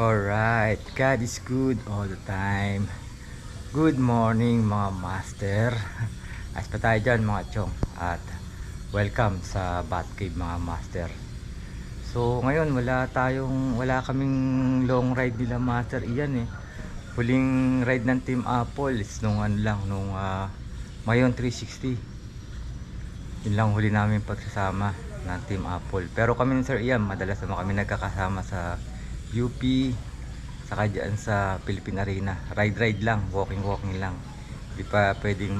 Alright, God is good all the time. Good morning mga master. Ayos pa tayo dyan mga chong. At welcome sa Batcave mga master. So ngayon wala kaming long ride nila master. Iyan eh. Huling ride ng Team Apple is nung Mayon 360. Yun lang huli namin pagsasama ng Team Apple. Pero kami ni Sir Ian, madalas naman kami nagkakasama sa UP, saka dyan sa Philippine Arena. Ride lang, walking lang. Hindi pa pwedeng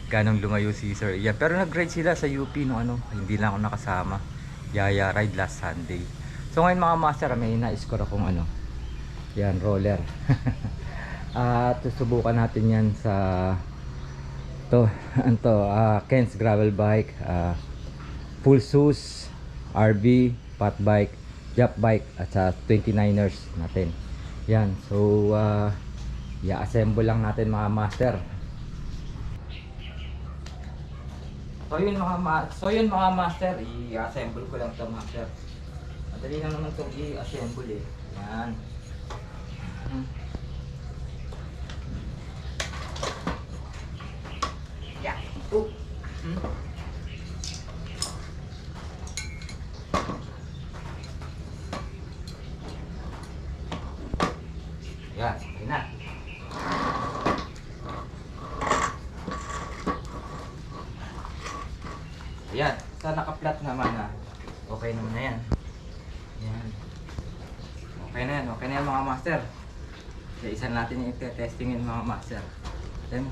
ganong lumayo si Sir Ian. Pero nag-ride sila sa UP hindi lang ako nakasama. Yaya ride last Sunday. So ngayon mga master, may na-score akong yan, roller. At susubukan natin yan sa Ken's gravel bike, full shoes, RV, fat bike, jump bike at sa 29ers natin. Yan, so i-assemble lang natin mga master. So yun mga master, i-assemble ko lang 'to master. Madali lang naman 'tong i-assemble eh. Yan. Yeah. Yan, okay na. Ayan, sa naka-flat naman okay naman na yan. Yan. Okay na yan mga master. So, isa natin yung i-testingin mga master. Then,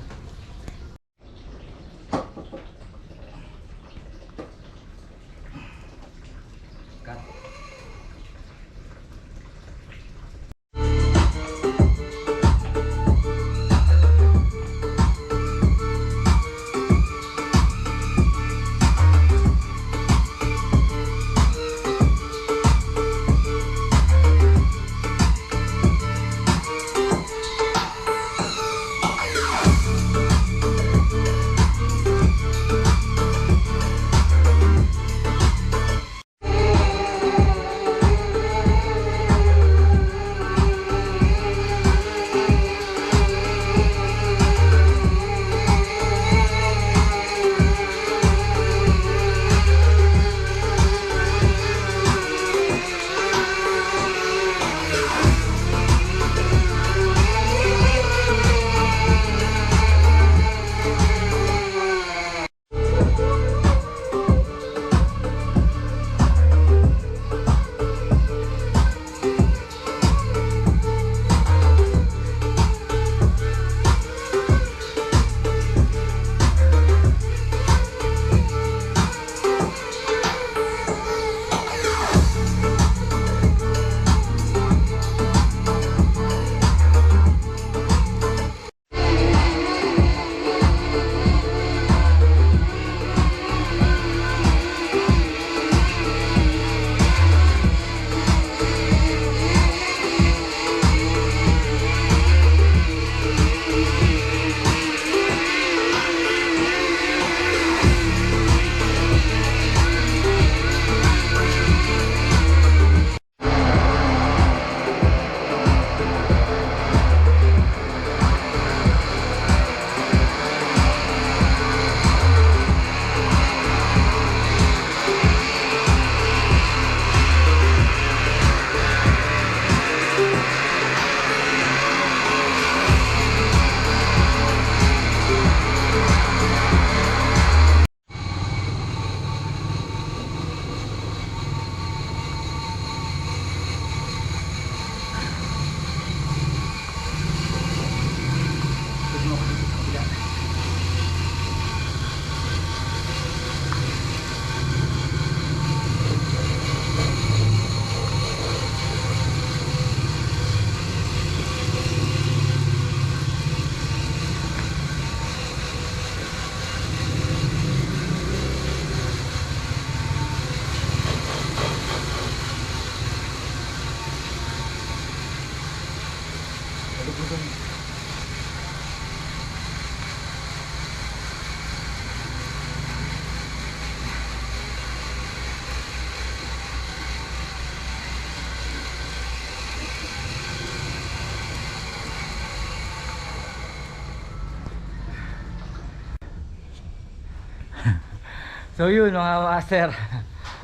So yun mga master.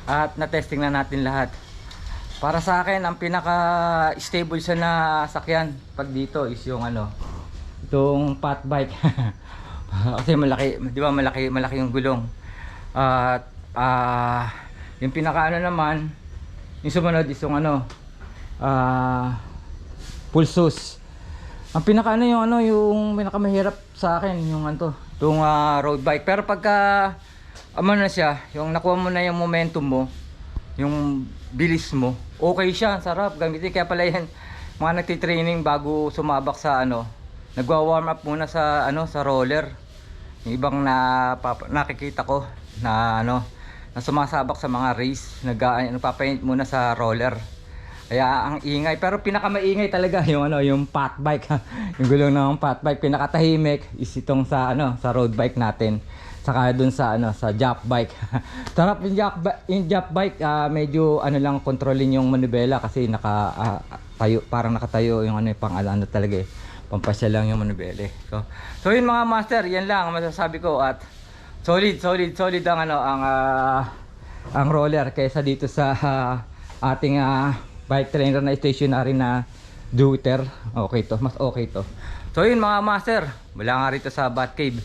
At na-testing na natin lahat. Para sa akin, ang pinaka-stable sa nasakyan pag dito is yung ano, itong fat bike. Kasi malaki, di ba malaki yung gulong. At yung pinaka ano naman, yung sumunod is yung ano, Pulsus. Ang pinaka ano yung pinakamahirap sa akin yung ano, itong road bike. Pero pagka na siya, yung nakuha mo na yung momentum mo, yung bilis mo, okay siya, sarap gamitin. Kaya pala yan, mga nagtitraining bago sumabak sa ano, nagwa-warm up muna sa ano, sa roller. Yung ibang nakikita ko na ano, na sumasabak sa mga race, nagpapaint muna sa roller. Kaya ang ingay, pero pinakamaingay talaga yung ano, yung fat bike. Yung gulong ng fat bike, pinakatahimik is itong sa ano, sa road bike natin. Saka dun sa ano, sa jump bike. Sarap yung jump bike, medyo ano lang kontrolin yung manubela kasi tayo, parang nakatayo yung ano, pang ano talaga eh. Pampasya lang yung manubela. So yun mga master, yan lang ang masasabi ko. At solid ang ano, ang roller kaysa dito sa ating bike trainer na stationary na Deuter. Okay to, mas okay to. So yun mga master, mula nga rito sa Bat Cave.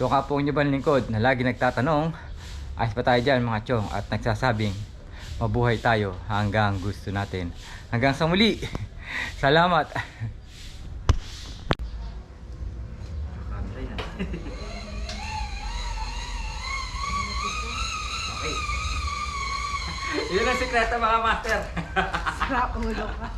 Ito nga po nyo ba lingkod na lagi nagtatanong, ayos pa tayo dyan mga chong, at nagsasabing mabuhay tayo hanggang gusto natin. Hanggang sa muli, salamat. Okay. Yun ang sikreto mga master. Sa ulo ka.